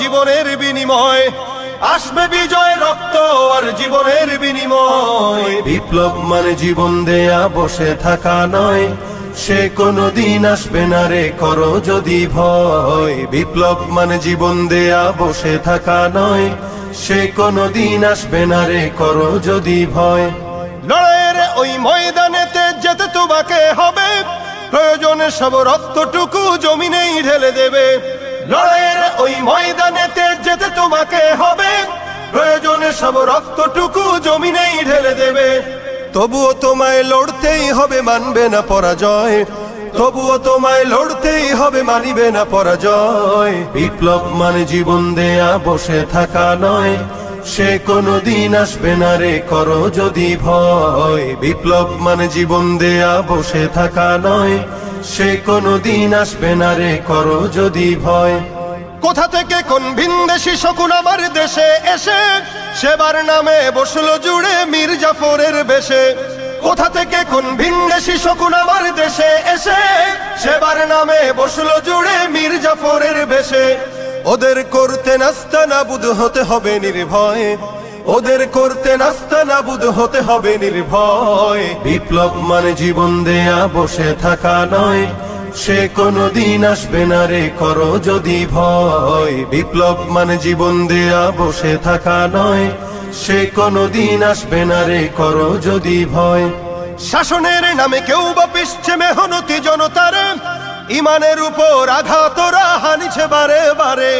জীবনের বিনিময় আসবে বিজয়, রক্ত আর জীবনের বিনিময়। বিপ্লব মানে জীবন দেয়া, বসে থাকা নয়, সে কোনদিন আসবে না রে, করো যদি ভয়। বিপ্লব মানে জীবন দেয়া, বসে থাকা নয়, সে কোনদিন আসবে না রে, করো যদি ভয়। লড়াইয়ের ওই ময়দানেতে যেতে তোমাকে হবে, প্রয়োজনে সব রক্তটুকু জমিনেই ঢেলে দেবে। লড়াইয়ের ওই ময়দানেতে যেতে তোমাকে হবে, প্রয়োজনে সব রক্তটুকু জমিনেই ঢেলে দেবে। তবুও তোমায় লড়তেই হবে, মানবে না পরাজয়। তবুও তোমায় লড়তেই হবে, মানিবে না পরাজয়। বিপ্লব মানে জীবন দেয়া, বসে থাকা নয়, সে কোনদিন আসবে না রে, করো যদি ভয়। বিপ্লব মানে জীবন দেয়া, বসে থাকা নয়, সে কোনদিন আসবে না রে, করো যদি ভয়। কোথা থেকে কোন ভিনদেশী শকুন আমার দেশে এসে সেবার নামে বসলো জুড়ে মীর জাফরের বেশে। কোথা থেকে কোন ভিনদেশী শকুন আমার দেশে এসে সেবার নামে বসলো জুড়ে মীর জাফরের বেশে। ওদের করতে নাস্তানাবুদ হতে হবে নির্ভয়, ওদের করতে নাস্তানাবুদ হতে হবে নির্ভয়। বিপ্লব মানে জীবন দেয়া, বসে থাকা নয়, সে কোনদিন আসবে না রে, করো যদি ভয়। বিপ্লব মানে জীবন দেয়া, বসে থাকা নয়, সে কোনদিন আসবে না রে, করো যদি ভয়। শাসনের নামে কেউ বা পিছছে মেহনতি জনতারে, ইমানের উপর আঘাতরা হানিছে বারে বারে।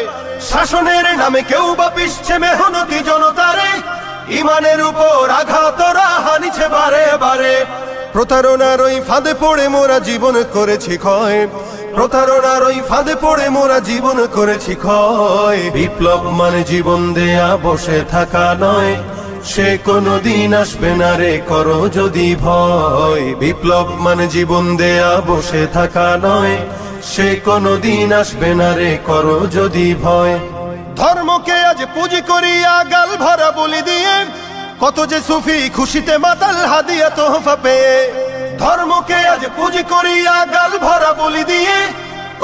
শাসনের নামে কেউ বা পিছছে মেহনতি জনতারে, ইমানের উপর আঘাতরা হানিছে বারে বারে। প্রতারণার ওই ফাঁদে পড়ে মোরা জীবন করেছি ক্ষয়, প্রতারণার ওই ফাঁদে পড়ে মোরা জীবন করেছি ক্ষয়। বিপ্লব মানে জীবন দেয়া, বসে থাকা নয়, সে কোনদিন আসবে না রে, করো যদি ভয়। বিপ্লব মানে জীবন দেয়া, বসে থাকা নয়, সে কোনদিন আসবে না রে, করো যদি ভয়। ধর্মকে আজ পুঁজি করিয়া গাল ভরা বলি দিয়ে, কত যে সুফি খুশিতে মাতাল হাদিয়া তোহফা পেয়ে। ধর্মকে আজ পুঁজি করিয়া গাল ভরা বলি দিয়ে,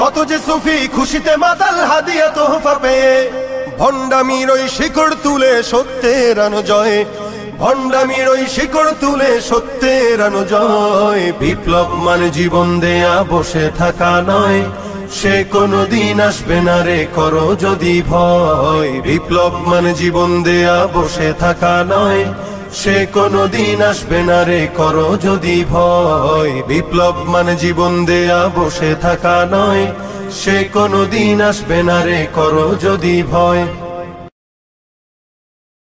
কত যে সুফি খুশিতে মাতাল হাদিয়া তোহফা পেয়ে। ভণ্ডামির ওই শিকড় তুলে সত্যের আনো জয়, ভণ্ডামির ওই শিকড় তুলে সত্যের আনো জয়। বিপ্লব মানে জীবন দেয়া, বসে থাকা নয়, সে কোনদিন আসবে না রে, করো যদি ভয়। বিপ্লব মানে জীবন দেয়া, বসে থাকা নয়, সে কোনদিন আসবে না রে, করো যদি ভয়। বিপ্লব মানে জীবন দেয়া, বসে থাকা নয়, সে কোনদিন আসবে না রে, করো যদি ভয়।